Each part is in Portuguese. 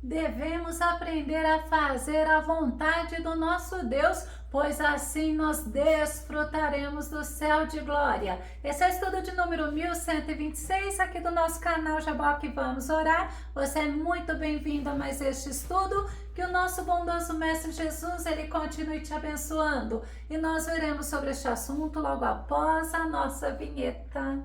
Devemos aprender a fazer a vontade do nosso Deus, pois assim nós desfrutaremos do céu de glória. Esse é o estudo de número 1126 aqui do nosso canal Jaboque Vamos Orar. Você é muito bem-vindo a mais este estudo. Que o nosso bondoso Mestre Jesus, ele continue te abençoando. E nós veremos sobre este assunto logo após a nossa vinheta.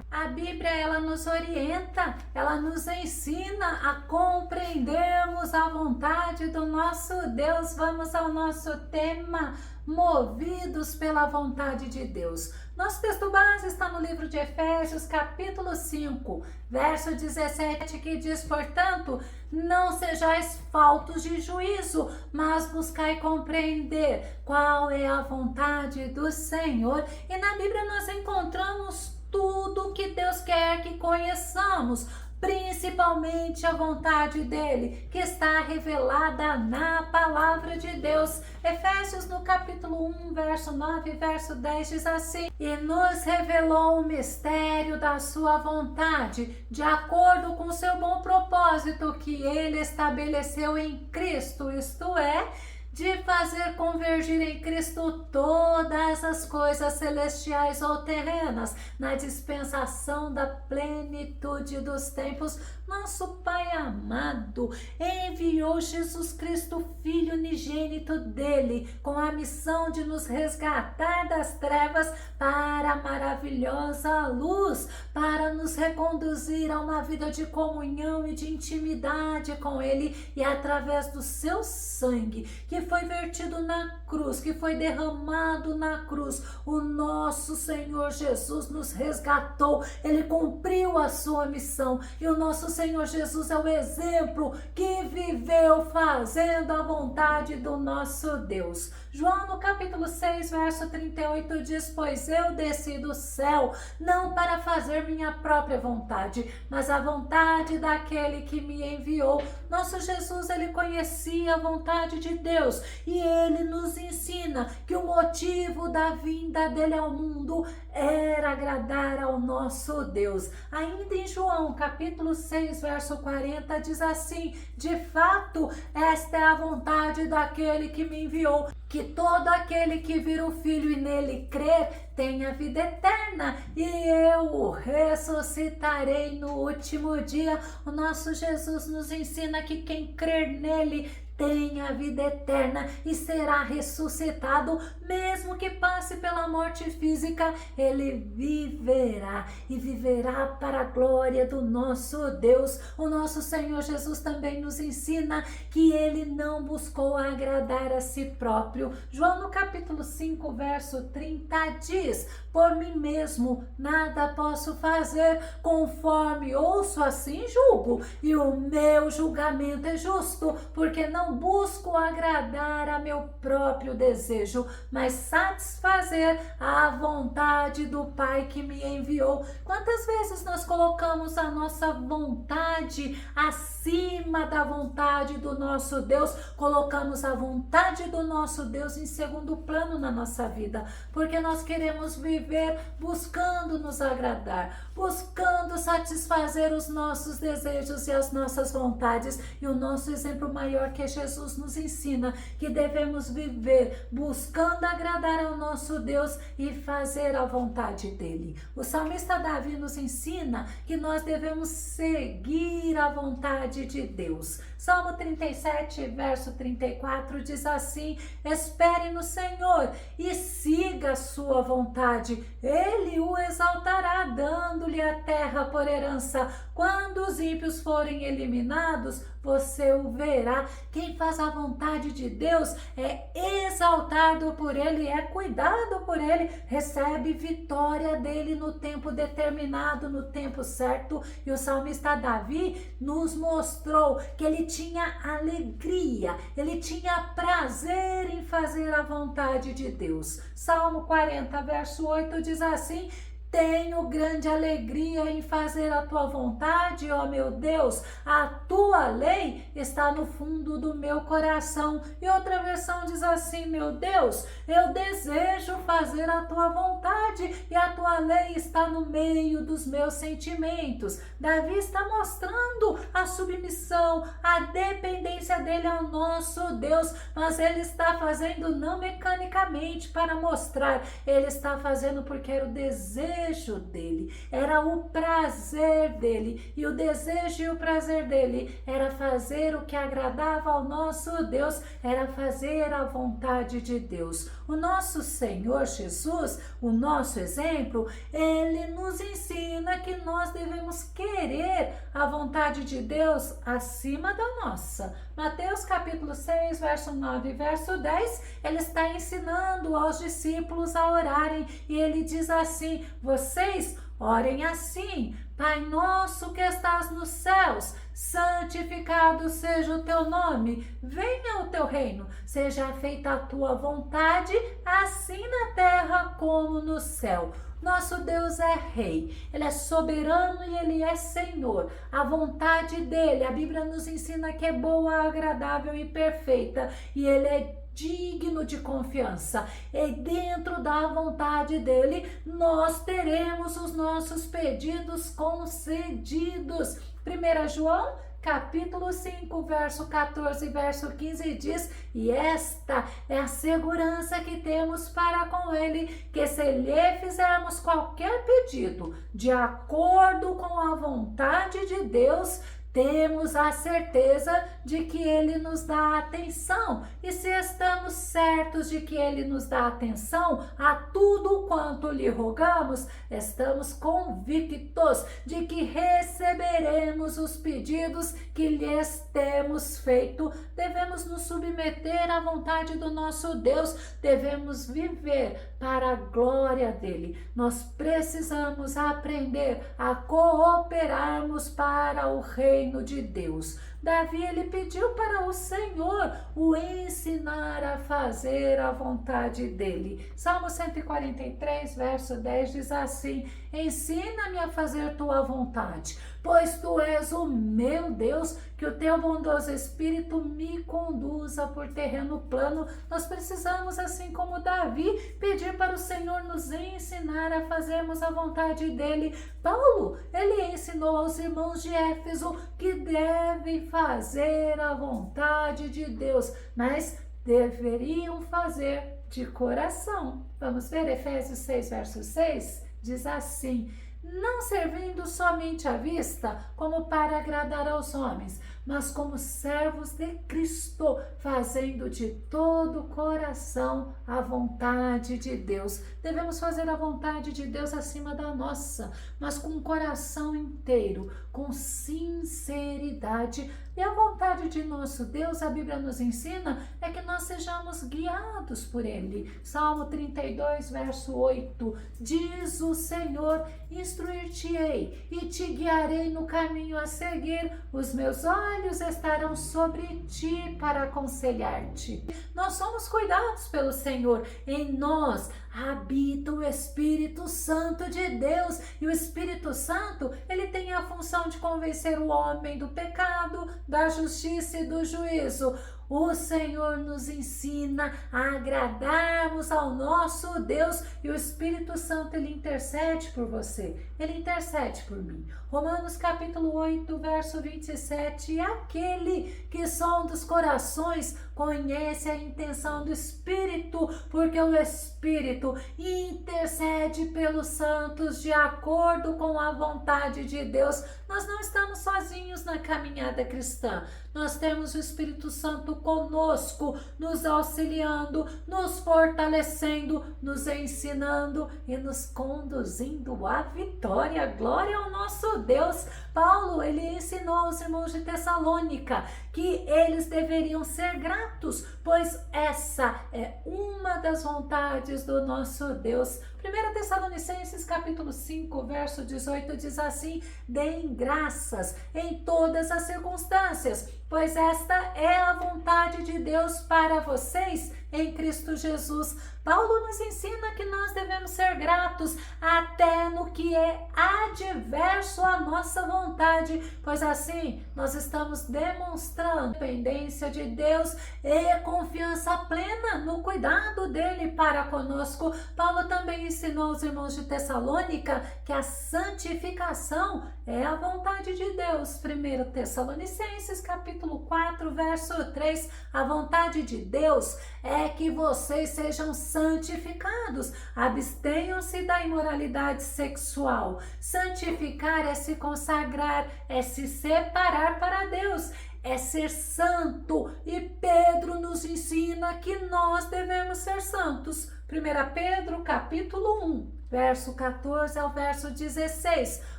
A Bíblia, ela nos orienta, ela nos ensina a compreendermos a vontade do nosso Deus. Vamos ao nosso tema, movidos pela vontade de Deus. Nosso texto base está no livro de Efésios, capítulo 5, verso 17, que diz, portanto, não sejais faltos de juízo, mas buscai compreender qual é a vontade do Senhor. E na Bíblia nós encontramos tudo que Deus quer que conheçamos, principalmente a vontade dele, que está revelada na palavra de Deus. Efésios no capítulo 1, verso 9 e verso 10 diz assim: e nos revelou o mistério da sua vontade, de acordo com o seu bom propósito que ele estabeleceu em Cristo, isto é, de fazer convergir em Cristo todas as coisas celestiais ou terrenas, na dispensação da plenitude dos tempos. Nosso Pai amado enviou Jesus Cristo, Filho unigênito dele, com a missão de nos resgatar das trevas para a maravilhosa luz, para nos reconduzir a uma vida de comunhão e de intimidade com ele, e através do seu sangue, que foi vertido na cruz, que foi derramado na cruz, o nosso Senhor Jesus nos resgatou, ele cumpriu a sua missão, e o nosso Senhor Jesus é o exemplo que viveu fazendo a vontade do nosso Deus. João no capítulo 6, verso 38 diz, pois eu desci do céu, não para fazer minha própria vontade, mas a vontade daquele que me enviou. Nosso Jesus, ele conhecia a vontade de Deus, e ele nos ensina que o motivo da vinda dele ao mundo era agradar ao nosso Deus. Ainda em João, capítulo 6, verso 40, diz assim, de fato, esta é a vontade daquele que me enviou, que todo aquele que vira o Filho e nele crer tenha vida eterna, e eu o ressuscitarei no último dia. O nosso Jesus nos ensina que quem crer nele tem a vida eterna e será ressuscitado, mesmo que passe pela morte física, ele viverá e viverá para a glória do nosso Deus. O nosso Senhor Jesus também nos ensina que ele não buscou agradar a si próprio. João no capítulo 5, verso 30 diz, por mim mesmo nada posso fazer, conforme ouço assim julgo, e o meu julgamento é justo, porque não busco agradar a meu próprio desejo, mas satisfazer a vontade do Pai que me enviou. Quantas vezes nós colocamos a nossa vontade acima da vontade do nosso Deus, colocamos a vontade do nosso Deus em segundo plano na nossa vida, porque nós queremos viver buscando nos agradar, buscando satisfazer os nossos desejos e as nossas vontades, e o nosso exemplo maior que é Jesus nos ensina que devemos viver buscando agradar ao nosso Deus e fazer a vontade dele. O salmista Davi nos ensina que nós devemos seguir a vontade de Deus. Salmo 37, verso 34 diz assim, espere no Senhor e siga a sua vontade, ele o exaltará, dando-lhe a terra por herança. Quando os ímpios forem eliminados, você o verá. Quem faz a vontade de Deus é exaltado por ele, é cuidado por ele, recebe vitória dele no tempo determinado, no tempo certo. E o salmista Davi nos mostrou que ele tinha alegria, ele tinha prazer em fazer a vontade de Deus. Salmo 40, verso 8 diz assim, Tenho grande alegria em fazer a tua vontade, ó meu Deus. A tua lei está no fundo do meu coração. E outra versão diz assim: meu Deus, eu desejo fazer a tua vontade e a tua lei está no meio dos meus sentimentos. Davi está mostrando a submissão, a dependência dele ao nosso Deus, mas ele está fazendo não mecanicamente para mostrar, ele está fazendo porque era o desejo dele, era o prazer dele, e o desejo e o prazer dele era fazer o que agradava ao nosso Deus, era fazer a vontade de Deus. O nosso Senhor Jesus, o nosso exemplo, ele nos ensina que nós devemos querer a vontade de Deus acima da nossa. Mateus capítulo 6, verso 9 e verso 10, ele está ensinando aos discípulos a orarem e ele diz assim: vocês orem assim: Pai nosso que estás nos céus, santificado seja o teu nome, venha o teu reino, seja feita a tua vontade, assim na terra como no céu. Nosso Deus é rei, ele é soberano e ele é Senhor. A vontade dele, a Bíblia nos ensina que é boa, agradável e perfeita, e ele é digno de confiança. E dentro da vontade dele, nós teremos os nossos pedidos concedidos. 1 João capítulo 5, verso 14 e verso 15 diz: e esta é a segurança que temos para com ele, que se lhe fizermos qualquer pedido de acordo com a vontade de Deus, temos a certeza de que ele nos dá atenção. E se estamos certos de que ele nos dá atenção a tudo quanto lhe rogamos, estamos convictos de que receberemos os pedidos que lhes temos feito. Devemos nos submeter à vontade do nosso Deus, devemos viver para a glória dele. Nós precisamos aprender a cooperarmos para o reino de Deus. Davi, ele pediu para o Senhor o ensinar a fazer a vontade dele. Salmo 143, verso 10 diz assim: ensina-me a fazer tua vontade, pois tu és o meu Deus, que o teu bondoso Espírito me conduza por terreno plano. Nós precisamos, assim como Davi, pedir para o Senhor nos ensinar a fazermos a vontade dele. Paulo, ele ensinou aos irmãos de Éfeso que devem fazer a vontade de Deus, mas deveriam fazer de coração. Vamos ver Efésios 6, verso 6? Diz assim: não servindo somente à vista, como para agradar aos homens, mas como servos de Cristo, fazendo de todo o coração a vontade de Deus. Devemos fazer a vontade de Deus acima da nossa, mas com o coração inteiro, com sinceridade. E a vontade de nosso Deus, a Bíblia nos ensina, é que nós sejamos guiados por Ele. Salmo 32, verso 8, diz o Senhor: instruir-te-ei e te guiarei no caminho a seguir, os meus olhos estarão sobre ti para aconselhar-te. Nós somos cuidados pelo Senhor, em nós habita o Espírito Santo de Deus, e o Espírito Santo, ele tem a função de convencer o homem do pecado, da justiça e do juízo. O Senhor nos ensina a agradarmos ao nosso Deus, e o Espírito Santo, ele intercede por você, ele intercede por mim. Romanos capítulo 8, verso 27, aquele que sonda os corações conhece a intenção do Espírito, porque o Espírito intercede pelos santos de acordo com a vontade de Deus. Nós não estamos sozinhos na caminhada cristã, nós temos o Espírito Santo conosco, nos auxiliando, nos fortalecendo, nos ensinando e nos conduzindo à vitória. Glória ao nosso Deus. Paulo, ele ensinou aos irmãos de Tessalônica que eles deveriam ser gratos, pois essa é uma das vontades do nosso Deus. 1 Tessalonicenses capítulo 5, verso 18 diz assim: deem graças em todas as circunstâncias, pois esta é a vontade de Deus para vocês em Cristo Jesus. Paulo nos ensina que nós devemos ser gratos até no que é adverso à nossa vontade, pois assim nós estamos demonstrando dependência de Deus e confiança plena no cuidado dele para conosco. Paulo também ensinou aos irmãos de Tessalônica que a santificação é a vontade de Deus. 1 Tessalonicenses capítulo 4, verso 3, a vontade de Deus é que vocês sejam santificados, abstenham-se da imoralidade sexual. Santificar é se consagrar, é se separar para Deus, é ser santo, e Pedro nos ensina que nós devemos ser santos. 1 Pedro capítulo 1, verso 14 ao verso 16.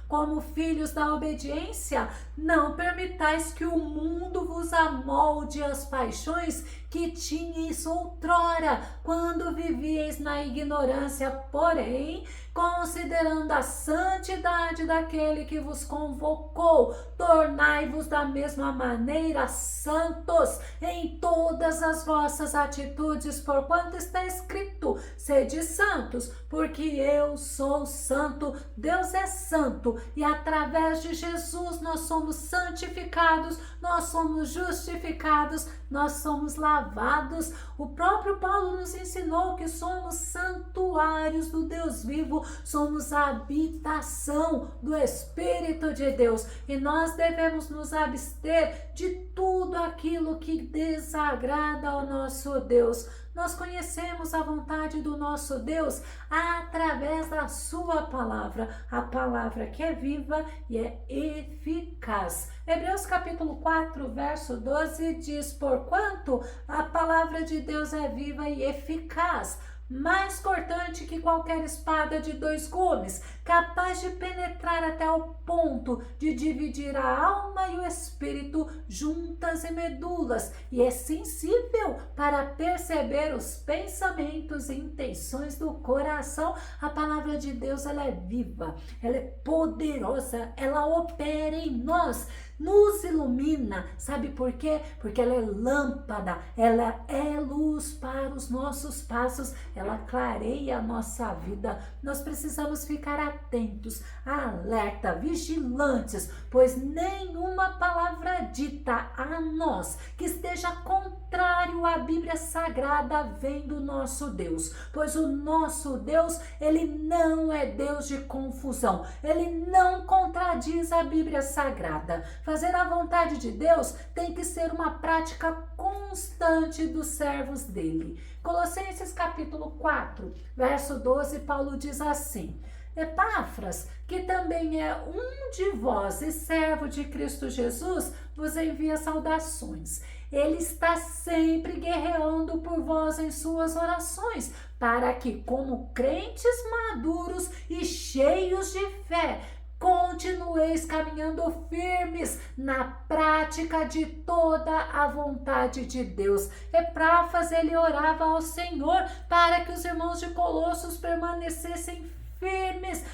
Como filhos da obediência, não permitais que o mundo vos amolde as paixões que tinhais outrora, quando vivieis na ignorância, porém, considerando a santidade daquele que vos convocou, tornai-vos da mesma maneira santos em todas as vossas atitudes, porquanto está escrito: sede santos, porque eu sou santo. Deus é santo, e através de Jesus nós somos santificados, nós somos justificados, nós somos lavados. O próprio Paulo nos ensinou que somos santuários do Deus vivo, somos a habitação do Espírito de Deus, e nós devemos nos abster de tudo aquilo que desagrada ao nosso Deus. Nós conhecemos a vontade do nosso Deus através da sua palavra, a palavra que é viva e é eficaz. Hebreus capítulo 4, verso 12 diz: porquanto a palavra de Deus é viva e eficaz, mais cortante que qualquer espada de 2 gumes, capaz de penetrar até o ponto de dividir a alma e o espírito, juntas e medulas, e é sensível para perceber os pensamentos e intenções do coração. A palavra de Deus, ela é viva, ela é poderosa, ela opera em nós, nos ilumina. Sabe por quê? Porque ela é lâmpada, ela é luz para os nossos passos, ela clareia a nossa vida. Nós precisamos ficar atentos, alerta, vigilantes, pois nenhuma palavra dita a nós que esteja contrário à Bíblia Sagrada vem do nosso Deus, pois o nosso Deus, ele não é Deus de confusão, ele não contradiz a Bíblia Sagrada. Fazer a vontade de Deus tem que ser uma prática constante dos servos dele. Colossenses capítulo 4, verso 12, Paulo diz assim: Epáfras, que também é um de vós e servo de Cristo Jesus, vos envia saudações. Ele está sempre guerreando por vós em suas orações, para que, como crentes maduros e cheios de fé, continueis caminhando firmes na prática de toda a vontade de Deus. Epáfras, ele orava ao Senhor para que os irmãos de Colossos permanecessem firmes,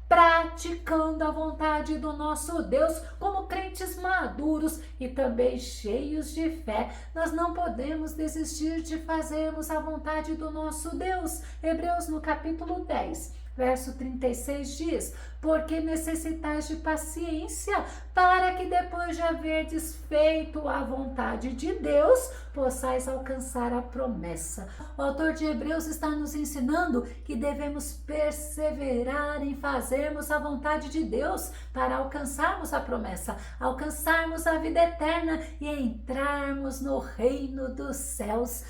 praticando a vontade do nosso Deus, como crentes maduros e também cheios de fé. Nós não podemos desistir de fazermos a vontade do nosso Deus. Hebreus no capítulo 10, verso 36 diz: porque necessitais de paciência, para que depois de haverdes feito a vontade de Deus, possais alcançar a promessa. O autor de Hebreus está nos ensinando que devemos perseverar em fazermos a vontade de Deus para alcançarmos a promessa, alcançarmos a vida eterna e entrarmos no reino dos céus.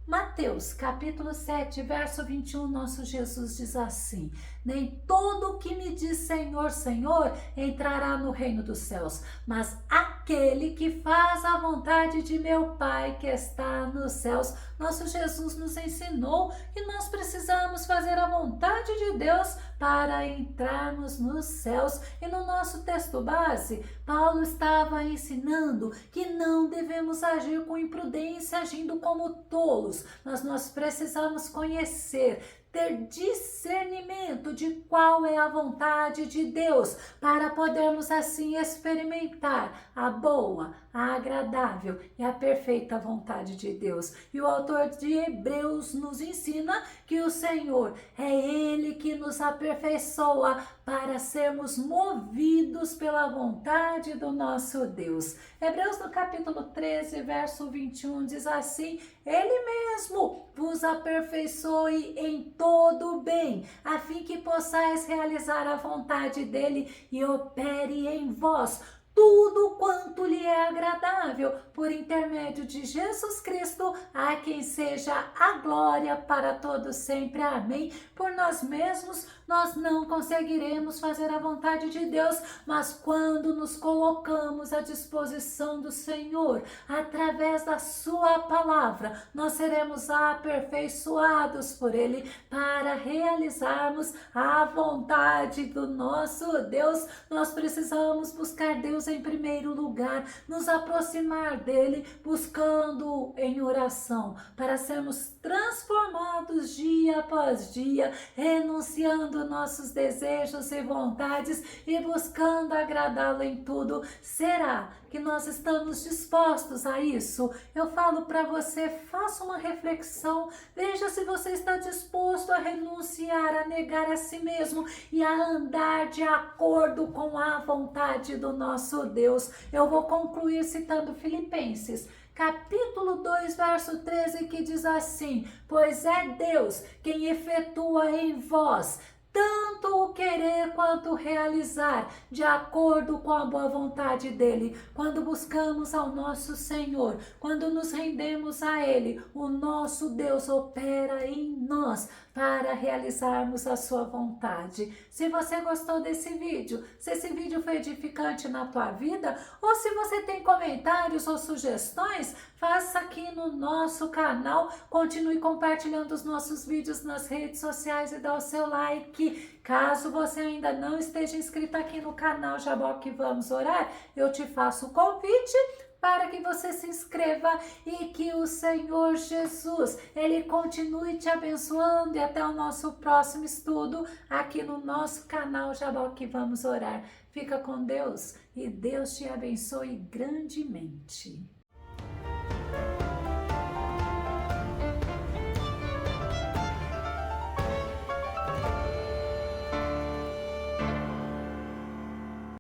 Mateus, capítulo 7, verso 21, nosso Jesus diz assim: nem todo o que me diz Senhor, Senhor, entrará no reino dos céus, mas aquele que faz a vontade de meu Pai que está nos céus. Nosso Jesus nos ensinou que nós precisamos fazer a vontade de Deus para entrarmos nos céus. E no nosso texto base, Paulo estava ensinando que não devemos agir com imprudência, agindo como tolos, mas nós precisamos conhecer, ter discernimento de qual é a vontade de Deus, para podermos assim experimentar a boa, a agradável e a perfeita vontade de Deus. E o autor de Hebreus nos ensina que o Senhor é Ele que nos aperfeiçoa para sermos movidos pela vontade do nosso Deus. Hebreus no capítulo 13, verso 21 diz assim: Ele mesmo vos aperfeiçoe em todo o bem, a fim que possais realizar a vontade dele e opere em vós tudo quanto lhe é agradável, por intermédio de Jesus Cristo, a quem seja a glória para todos sempre. Amém. Por nós mesmos, nós não conseguiremos fazer a vontade de Deus, mas quando nos colocamos à disposição do Senhor, através da sua palavra, nós seremos aperfeiçoados por Ele para realizarmos a vontade do nosso Deus. Nós precisamos buscar Deus em primeiro lugar, nos aproximar dele, buscando em oração, para sermos transformados dia após dia, renunciando nossos desejos e vontades e buscando agradá-lo em tudo. Será que nós estamos dispostos a isso? Eu falo para você, faça uma reflexão, veja se você está disposto a renunciar, a negar a si mesmo e a andar de acordo com a vontade do nosso Deus. Eu vou concluir citando Filipenses, capítulo 2, verso 13, que diz assim: Pois é Deus quem efetua em vós tanto o querer quanto o realizar, de acordo com a boa vontade dele. Quando buscamos ao nosso Senhor, quando nos rendemos a Ele, o nosso Deus opera em nós para realizarmos a sua vontade. Se você gostou desse vídeo, se esse vídeo foi edificante na tua vida, ou se você tem comentários ou sugestões, faça aqui no nosso canal, continue compartilhando os nossos vídeos nas redes sociais e dá o seu like. Caso você ainda não esteja inscrito aqui no canal Jaboque Vamos Orar, eu te faço o convite para que você se inscreva e que o Senhor Jesus, Ele continue te abençoando, e até o nosso próximo estudo aqui no nosso canal Jaboque Vamos Orar. Fica com Deus e Deus te abençoe grandemente.